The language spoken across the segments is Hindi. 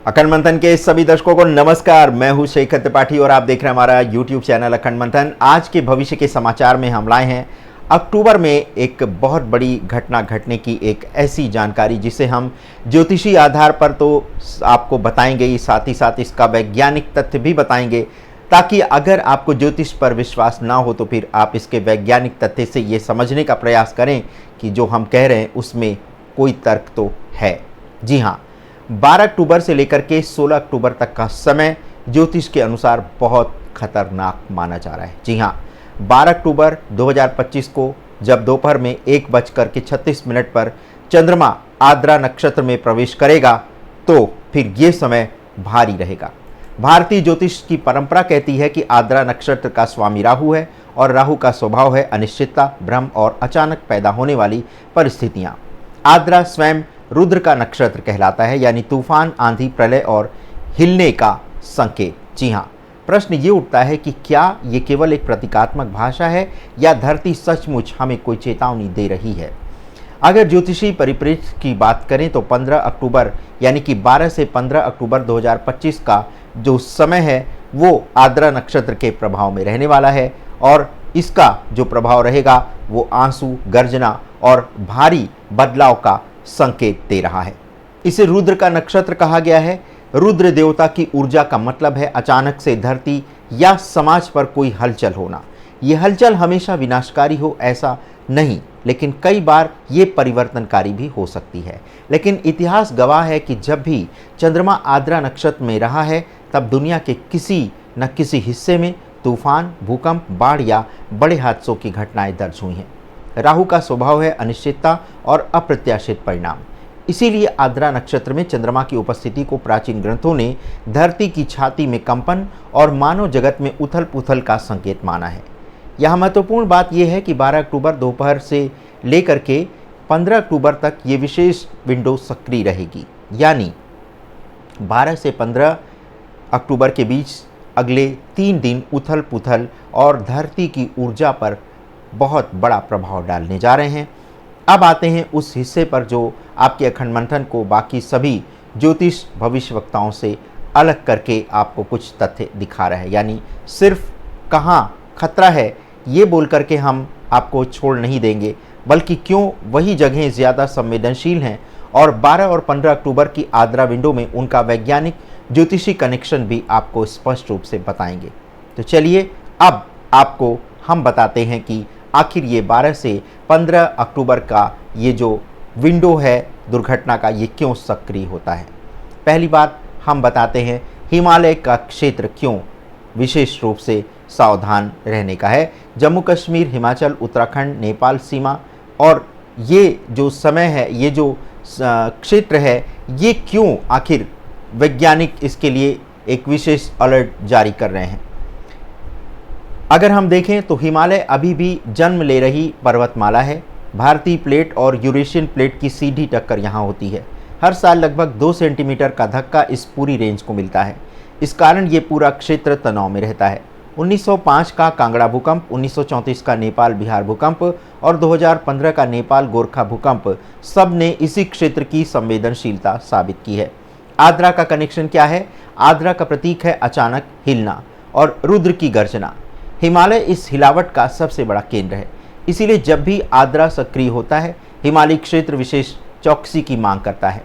अखंड मंथन के सभी दर्शकों को नमस्कार। मैं हूं शेखर त्रिपाठी और आप देख रहे हैं हमारा YouTube चैनल अखंड मंथन। आज के भविष्य के समाचार में हम लाए हैं अक्टूबर में एक बहुत बड़ी घटना घटने की एक ऐसी जानकारी जिसे हम ज्योतिषी आधार पर तो आपको बताएंगे ही, साथ ही साथ इसका वैज्ञानिक तथ्य भी बताएंगे, ताकि अगर आपको ज्योतिष पर विश्वास ना हो तो फिर आप इसके वैज्ञानिक तथ्य से ये समझने का प्रयास करें कि जो हम कह रहे हैं उसमें कोई तर्क तो है। जी हाँ, 12 अक्टूबर से लेकर के 16 अक्टूबर तक का समय ज्योतिष के अनुसार बहुत खतरनाक माना जा रहा है। जी हाँ, 12 अक्टूबर 2025 को जब दोपहर में 1:36 पर चंद्रमा आद्रा नक्षत्र में प्रवेश करेगा तो फिर ये समय भारी रहेगा। भारतीय ज्योतिष की परंपरा कहती है कि आद्रा नक्षत्र का स्वामी राहु है और राहु का स्वभाव है अनिश्चितता, भ्रम और अचानक पैदा होने वाली परिस्थितियां। आद्रा स्वयं रुद्र का नक्षत्र कहलाता है, यानी तूफान, आंधी, प्रलय और हिलने का संकेत। जी हाँ, प्रश्न ये उठता है कि क्या ये केवल एक प्रतीकात्मक भाषा है या धरती सचमुच हमें कोई चेतावनी दे रही है। अगर ज्योतिषी परिप्रेक्ष्य की बात करें तो 15 अक्टूबर यानी कि 12 से 15 अक्टूबर 2025 का जो समय है वो आद्रा नक्षत्र के प्रभाव में रहने वाला है और इसका जो प्रभाव रहेगा वो आंसू, गर्जना और भारी बदलाव का संकेत दे रहा है। इसे रुद्र का नक्षत्र कहा गया है। रुद्र देवता की ऊर्जा का मतलब है अचानक से धरती या समाज पर कोई हलचल होना। ये हलचल हमेशा विनाशकारी हो ऐसा नहीं, लेकिन कई बार ये परिवर्तनकारी भी हो सकती है। लेकिन इतिहास गवाह है कि जब भी चंद्रमा आद्रा नक्षत्र में रहा है तब दुनिया के किसी न किसी हिस्से में तूफान, भूकंप, बाढ़ या बड़े हादसों की घटनाएं दर्ज हुई हैं। राहु का स्वभाव है अनिश्चितता और अप्रत्याशित परिणाम। इसीलिए आद्रा नक्षत्र में चंद्रमा की उपस्थिति को प्राचीन ग्रंथों ने धरती की छाती में कंपन और मानव जगत में उथल पुथल का संकेत माना है। यहाँ महत्वपूर्ण बात यह है कि 12 अक्टूबर दोपहर से लेकर के 15 अक्टूबर तक ये विशेष विंडो सक्रिय रहेगी, यानी 12 से 15 अक्टूबर के बीच अगले 3 दिन उथल पुथल और धरती की ऊर्जा पर बहुत बड़ा प्रभाव डालने जा रहे हैं। अब आते हैं उस हिस्से पर जो आपके अखंड मंथन को बाकी सभी ज्योतिष भविष्यवक्ताओं से अलग करके आपको कुछ तथ्य दिखा रहा है, यानी सिर्फ कहाँ खतरा है ये बोल करके हम आपको छोड़ नहीं देंगे, बल्कि क्यों वही जगहें ज़्यादा संवेदनशील हैं और 12 और 15 अक्टूबर की आद्रा विंडो में उनका वैज्ञानिक ज्योतिषी कनेक्शन भी आपको स्पष्ट रूप से बताएंगे। तो चलिए अब आपको हम बताते हैं कि आखिर ये 12 से 15 अक्टूबर का ये जो विंडो है दुर्घटना का, ये क्यों सक्रिय होता है। पहली बात हम बताते हैं हिमालय का क्षेत्र क्यों विशेष रूप से सावधान रहने का है। जम्मू कश्मीर, हिमाचल, उत्तराखंड, नेपाल सीमा और ये जो समय है, ये जो क्षेत्र है, ये क्यों आखिर वैज्ञानिक इसके लिए एक विशेष अलर्ट जारी कर रहे हैं। अगर हम देखें तो हिमालय अभी भी जन्म ले रही पर्वतमाला है। भारतीय प्लेट और यूरेशियन प्लेट की सीधी टक्कर यहाँ होती है। हर साल लगभग 2 सेंटीमीटर का धक्का इस पूरी रेंज को मिलता है। इस कारण ये पूरा क्षेत्र तनाव में रहता है। 1905 का कांगड़ा भूकंप, 1934 का नेपाल बिहार भूकंप और 2015 का नेपाल गोरखा भूकंप सब ने इसी क्षेत्र की संवेदनशीलता साबित की है। आद्रा का कनेक्शन क्या है? आद्रा का प्रतीक है अचानक हिलना और रुद्र की गर्जना। हिमालय इस हिलावट का सबसे बड़ा केंद्र है, इसीलिए जब भी आद्रा सक्रिय होता है हिमालयी क्षेत्र विशेष चौकसी की मांग करता है।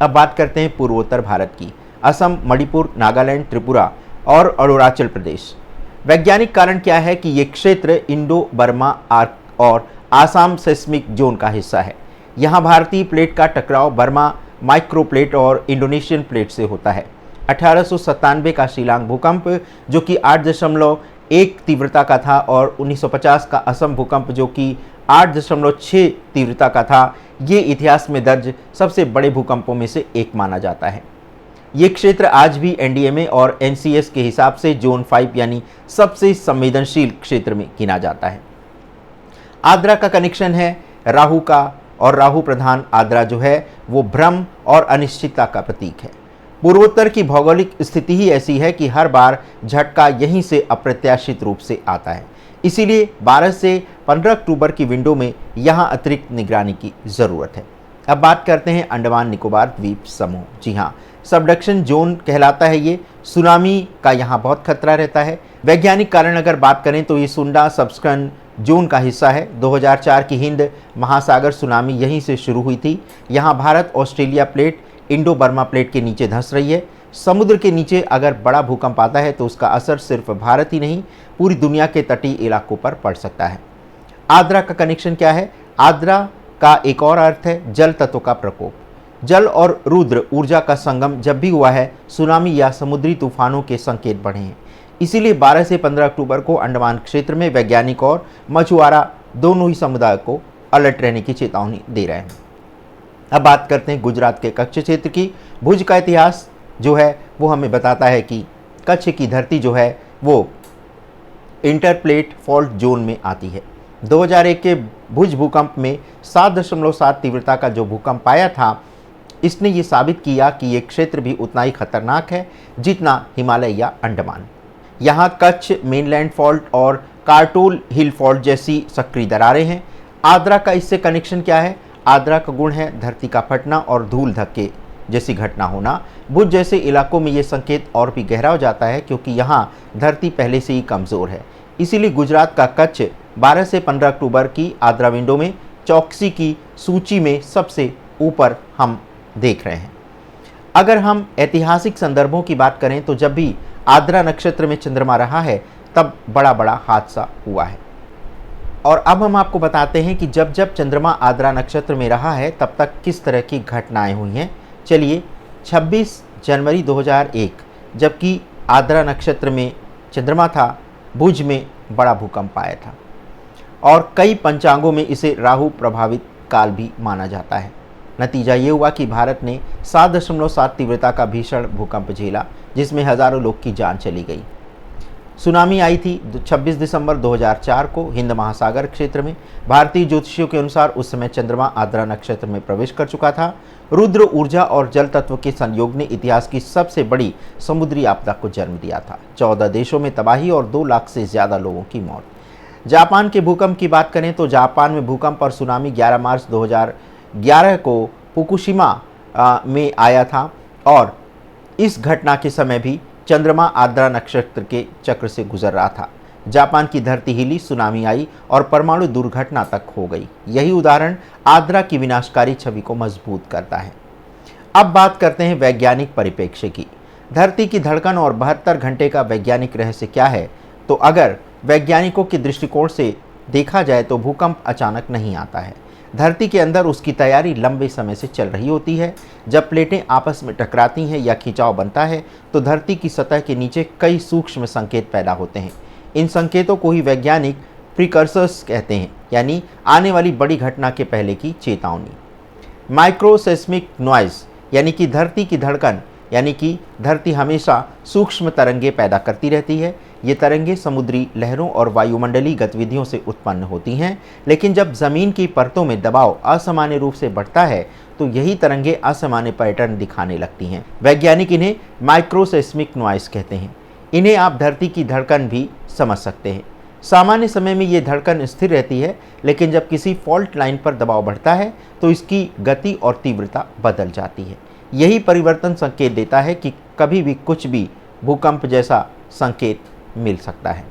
अब बात करते हैं पूर्वोत्तर भारत की। असम, मणिपुर, नागालैंड, त्रिपुरा और अरुणाचल प्रदेश। वैज्ञानिक कारण क्या है कि ये क्षेत्र इंडो बर्मा आर्क और आसाम सेस्मिक जोन का हिस्सा है। यहाँ भारतीय प्लेट का टकराव बर्मा माइक्रो प्लेट और इंडोनेशियन प्लेट से होता है। 1897 का शिलांग भूकंप जो कि 8.1 तीव्रता का था और 1950 का असम भूकंप जो कि 8.6 तीव्रता का था, ये इतिहास में दर्ज सबसे बड़े भूकंपों में से एक माना जाता है। ये क्षेत्र आज भी एनडीएमए और एनसीएस के हिसाब से जोन 5 यानी सबसे संवेदनशील क्षेत्र में गिना जाता है। आद्रा का कनेक्शन है राहु का और राहु प्रधान आद्रा जो है वो भ्रम और अनिश्चितता का प्रतीक है। पूर्वोत्तर की भौगोलिक स्थिति ही ऐसी है कि हर बार झटका यहीं से अप्रत्याशित रूप से आता है। इसीलिए 12 से 15 अक्टूबर की विंडो में यहाँ अतिरिक्त निगरानी की ज़रूरत है। अब बात करते हैं अंडमान निकोबार द्वीप समूह। जी हाँ, सबडक्शन जोन कहलाता है ये। सुनामी का यहाँ बहुत खतरा रहता है। वैज्ञानिक कारण अगर बात करें तो ये सुंडा सबडक्शन जोन का हिस्सा है। 2004 की हिंद महासागर सुनामी यहीं से शुरू हुई थी। यहाँ Bharat Australia plate Indo Burma plate के नीचे धंस रही है। समुद्र के नीचे अगर बड़ा भूकंप आता है तो उसका असर सिर्फ भारत ही नहीं पूरी दुनिया के तटीय इलाकों पर पड़ सकता है। आर्द्रा का कनेक्शन क्या है? आर्द्रा का एक और अर्थ है जल तत्व का प्रकोप। जल और रुद्र ऊर्जा का संगम जब भी हुआ है, सुनामी या समुद्री तूफानों के संकेत बढ़े हैं। इसीलिए 12 से 15 अक्टूबर को अंडमान क्षेत्र में वैज्ञानिक और मछुआरा दोनों ही समुदाय को अलर्ट रहने की चेतावनी दे रहे हैं। अब बात करते हैं गुजरात के कच्छ क्षेत्र की। भुज का इतिहास जो है वो हमें बताता है कि कच्छ की धरती जो है वो इंटरप्लेट फॉल्ट जोन में आती है। 2001 के भुज भूकंप में 7.7 तीव्रता का जो भूकंप आया था, इसने ये साबित किया कि ये क्षेत्र भी उतना ही खतरनाक है जितना हिमालय या अंडमान। यहाँ कच्छ मेनलैंड फॉल्ट और कार्टोल हिल फॉल्ट जैसी सक्रिय दरारें हैं। आर्द्रा का इससे कनेक्शन क्या है? आर्द्रा का गुण है धरती का फटना और धूल धक्के जैसी घटना होना। भुज जैसे इलाकों में ये संकेत और भी गहरा हो जाता है क्योंकि यहाँ धरती पहले से ही कमज़ोर है। इसीलिए गुजरात का कच्छ 12 से 15 अक्टूबर की आर्द्रा विंडो में चौकसी की सूची में सबसे ऊपर हम देख रहे हैं। अगर हम ऐतिहासिक संदर्भों की बात करें तो जब भी आर्द्रा नक्षत्र में चंद्रमा रहा है तब बड़ा बड़ा हादसा हुआ है। और अब हम आपको बताते हैं कि जब जब चंद्रमा आर्द्रा नक्षत्र में रहा है तब तक किस तरह की घटनाएं हुई हैं। चलिए, 26 जनवरी 2001 जबकि आर्द्रा नक्षत्र में चंद्रमा था, भुज में बड़ा भूकंप आया था और कई पंचांगों में इसे राहु प्रभावित काल भी माना जाता है। नतीजा ये हुआ कि भारत ने 7.7 तीव्रता का भीषण भूकंप झेला जिसमें हजारों लोग की जान चली गई। सुनामी आई थी 26 दिसंबर 2004 को हिंद महासागर क्षेत्र में। भारतीय ज्योतिषियों के अनुसार उस समय चंद्रमा आर्द्रा नक्षत्र में प्रवेश कर चुका था। रुद्र ऊर्जा और जल तत्व के संयोग ने इतिहास की सबसे बड़ी समुद्री आपदा को जन्म दिया था। 14 देशों में तबाही और 2 लाख से ज़्यादा लोगों की मौत। जापान के भूकंप की बात करें तो जापान में भूकंप और सुनामी 11 मार्च 2011 को फुकुशिमा में आया था और इस घटना के समय भी चंद्रमा आर्द्रा नक्षत्र के चक्र से गुजर रहा था। जापान की धरती हिली, सुनामी आई और परमाणु दुर्घटना तक हो गई। यही उदाहरण आर्द्रा की विनाशकारी छवि को मजबूत करता है। अब बात करते हैं वैज्ञानिक परिप्रेक्ष्य की। धरती की धड़कन और 72 घंटे का वैज्ञानिक रहस्य क्या है? तो अगर वैज्ञानिकों के दृष्टिकोण से देखा जाए तो भूकंप अचानक नहीं आता है। धरती के अंदर उसकी तैयारी लंबे समय से चल रही होती है। जब प्लेटें आपस में टकराती हैं या खिंचाव बनता है तो धरती की सतह के नीचे कई सूक्ष्म संकेत पैदा होते हैं। इन संकेतों को ही वैज्ञानिक प्रिकर्सर्स कहते हैं, यानी आने वाली बड़ी घटना के पहले की चेतावनी। माइक्रोसेस्मिक नॉइज़ यानी कि धरती की धड़कन, यानी कि धरती हमेशा सूक्ष्म तरंगे पैदा करती रहती है। ये तरंगे समुद्री लहरों और वायुमंडलीय गतिविधियों से उत्पन्न होती हैं, लेकिन जब ज़मीन की परतों में दबाव असामान्य रूप से बढ़ता है तो यही तरंगे असामान्य पैटर्न दिखाने लगती हैं। वैज्ञानिक इन्हें माइक्रोसेस्मिक नॉइज़ कहते हैं। इन्हें आप धरती की धड़कन भी समझ सकते हैं। सामान्य समय में ये धड़कन स्थिर रहती है, लेकिन जब किसी फॉल्ट लाइन पर दबाव बढ़ता है तो इसकी गति और तीव्रता बदल जाती है। यही परिवर्तन संकेत देता है कि कभी भी कुछ भी भूकंप जैसा संकेत मिल सकता है।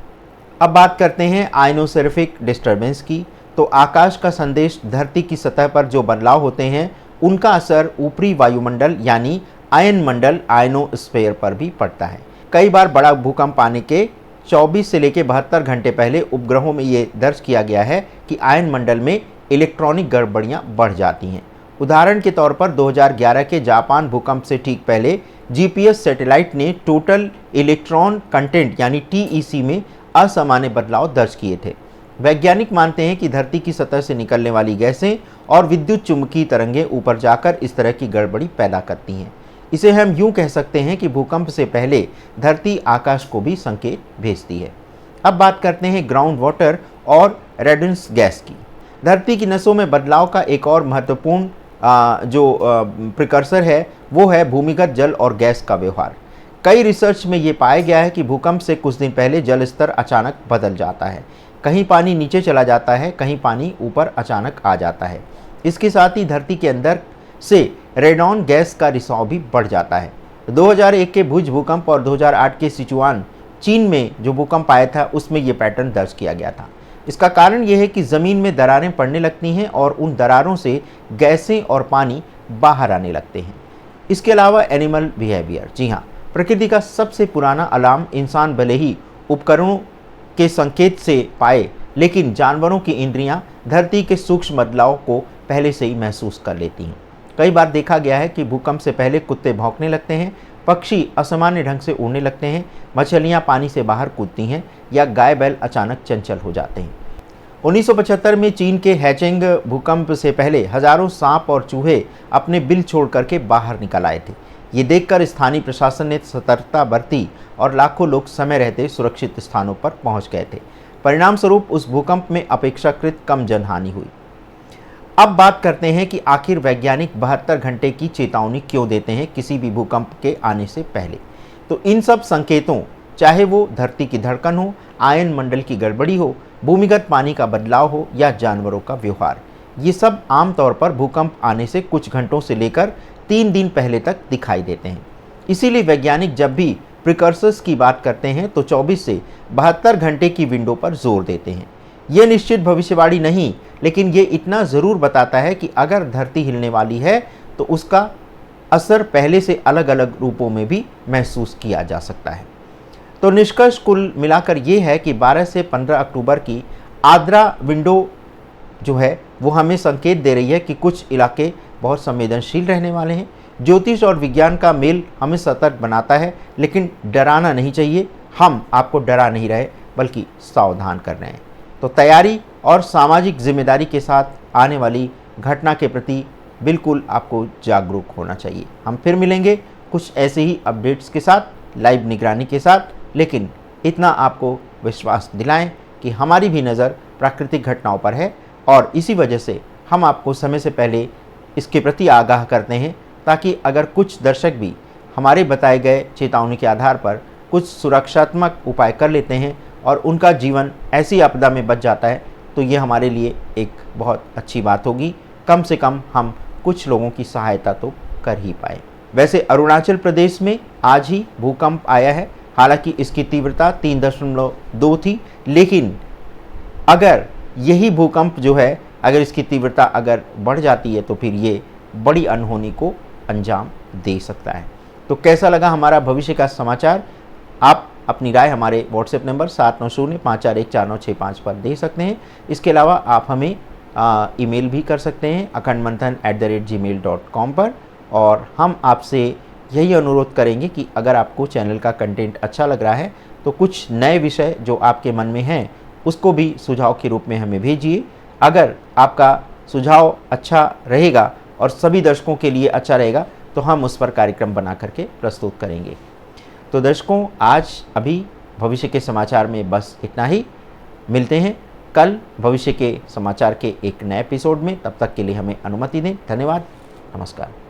अब बात करते हैं आयनोस्फेरिक डिस्टर्बेंस की। तो आकाश का संदेश धरती की सतह पर जो बदलाव होते हैं उनका असर ऊपरी वायुमंडल यानी आयन मंडल आयनोस्फेयर पर भी पड़ता है। कई बार बड़ा भूकंप आने के 24 से लेकर 72 घंटे पहले उपग्रहों में ये दर्ज किया गया है कि आयन मंडल में इलेक्ट्रॉनिक गड़बड़ियाँ बढ़ जाती हैं। उदाहरण के तौर पर 2011 के जापान भूकंप से ठीक पहले जीपीएस सैटेलाइट ने टोटल इलेक्ट्रॉन कंटेंट यानी टीईसी में असामान्य बदलाव दर्ज किए थे। वैज्ञानिक मानते हैं कि धरती की सतह से निकलने वाली गैसें और विद्युत चुंबकीय तरंगें ऊपर जाकर इस तरह की गड़बड़ी पैदा करती हैं। इसे हम यूं कह सकते हैं कि भूकंप से पहले धरती आकाश को भी संकेत भेजती है। अब बात करते हैं ग्राउंड वाटर और रेडोनेंस गैस की। धरती की नसों में बदलाव का एक और महत्वपूर्ण प्रिकर्सर है वो है भूमिगत जल और गैस का व्यवहार। कई रिसर्च में ये पाया गया है कि भूकंप से कुछ दिन पहले जल स्तर अचानक बदल जाता है। कहीं पानी नीचे चला जाता है, कहीं पानी ऊपर अचानक आ जाता है। इसके साथ ही धरती के अंदर से रेडॉन गैस का रिसाव भी बढ़ जाता है। 2001 के भुज भूकंप और 2008 के सिचुआन चीन में जो भूकंप आया था उसमें ये पैटर्न दर्ज किया गया था। इसका कारण यह है कि ज़मीन में दरारें पड़ने लगती हैं और उन दरारों से गैसें और पानी बाहर आने लगते हैं। इसके अलावा एनिमल बिहेवियर, जी हाँ, प्रकृति का सबसे पुराना अलार्म इंसान भले ही उपकरणों के संकेत से पाए, लेकिन जानवरों की इंद्रियां धरती के सूक्ष्म बदलाव को पहले से ही महसूस कर लेती हैं। कई बार देखा गया है कि भूकंप से पहले कुत्ते भौंकने लगते हैं, पक्षी असामान्य ढंग से उड़ने लगते हैं, मछलियां पानी से बाहर कूदती हैं या गाय बैल अचानक चंचल हो जाते हैं। 1975 में चीन के हैचेंग भूकंप से पहले हजारों सांप और चूहे अपने बिल छोड़ करके बाहर निकल आए थे। ये देखकर स्थानीय प्रशासन ने सतर्कता बरती और लाखों लोग समय रहते सुरक्षित स्थानों पर पहुंच गए थे। परिणाम स्वरूप उस भूकंप में अपेक्षाकृत कम जनहानि हुई। अब बात करते हैं कि आखिर वैज्ञानिक 72 घंटे की चेतावनी क्यों देते हैं किसी भी भूकंप के आने से पहले। तो इन सब संकेतों, चाहे वो धरती की धड़कन हो, आयन मंडल की गड़बड़ी हो, भूमिगत पानी का बदलाव हो या जानवरों का व्यवहार, ये सब आमतौर पर भूकंप आने से कुछ घंटों से लेकर 3 दिन पहले तक दिखाई देते हैं। इसीलिए वैज्ञानिक जब भी प्रिकर्सर्स की बात करते हैं तो 24 से 72 घंटे की विंडो पर जोर देते हैं। ये निश्चित भविष्यवाणी नहीं, लेकिन ये इतना ज़रूर बताता है कि अगर धरती हिलने वाली है तो उसका असर पहले से अलग अलग रूपों में भी महसूस किया जा सकता है। तो निष्कर्ष कुल मिलाकर ये है कि 12 से 15 अक्टूबर की आद्रा विंडो जो है वो हमें संकेत दे रही है कि कुछ इलाके बहुत संवेदनशील रहने वाले हैं। ज्योतिष और विज्ञान का मेल हमें सतर्क बनाता है, लेकिन डराना नहीं चाहिए। हम आपको डरा नहीं रहे बल्कि सावधान कर रहे हैं। तो तैयारी और सामाजिक जिम्मेदारी के साथ आने वाली घटना के प्रति बिल्कुल आपको जागरूक होना चाहिए। हम फिर मिलेंगे कुछ ऐसे ही अपडेट्स के साथ, लाइव निगरानी के साथ, लेकिन इतना आपको विश्वास दिलाएं कि हमारी भी नज़र प्राकृतिक घटनाओं पर है और इसी वजह से हम आपको समय से पहले इसके प्रति आगाह करते हैं, ताकि अगर कुछ दर्शक भी हमारे बताए गए चेतावनी के आधार पर कुछ सुरक्षात्मक उपाय कर लेते हैं और उनका जीवन ऐसी आपदा में बच जाता है, तो ये हमारे लिए एक बहुत अच्छी बात होगी। कम से कम हम कुछ लोगों की सहायता तो कर ही पाए। वैसे अरुणाचल प्रदेश में आज ही भूकंप आया है, हालांकि इसकी तीव्रता 3.2 थी, लेकिन अगर यही भूकंप जो है, अगर इसकी तीव्रता अगर बढ़ जाती है तो फिर ये बड़ी अनहोनी को अंजाम दे सकता है। तो कैसा लगा हमारा भविष्य का समाचार? आप अपनी राय हमारे व्हाट्सएप नंबर 7905414965 पर दे सकते हैं। इसके अलावा आप हमें ईमेल भी कर सकते हैं akhandmanthan@gmail.com पर, और हम आपसे यही अनुरोध करेंगे कि अगर आपको चैनल का कंटेंट अच्छा लग रहा है तो कुछ नए विषय जो आपके मन में हैं उसको भी सुझाव के रूप में हमें भेजिए। अगर आपका सुझाव अच्छा रहेगा और सभी दर्शकों के लिए अच्छा रहेगा तो हम उस पर कार्यक्रम बना करके प्रस्तुत करेंगे। तो दर्शकों, आज अभी भविष्य के समाचार में बस इतना ही। मिलते हैं कल भविष्य के समाचार के एक नए एपिसोड में। तब तक के लिए हमें अनुमति दें। धन्यवाद। नमस्कार।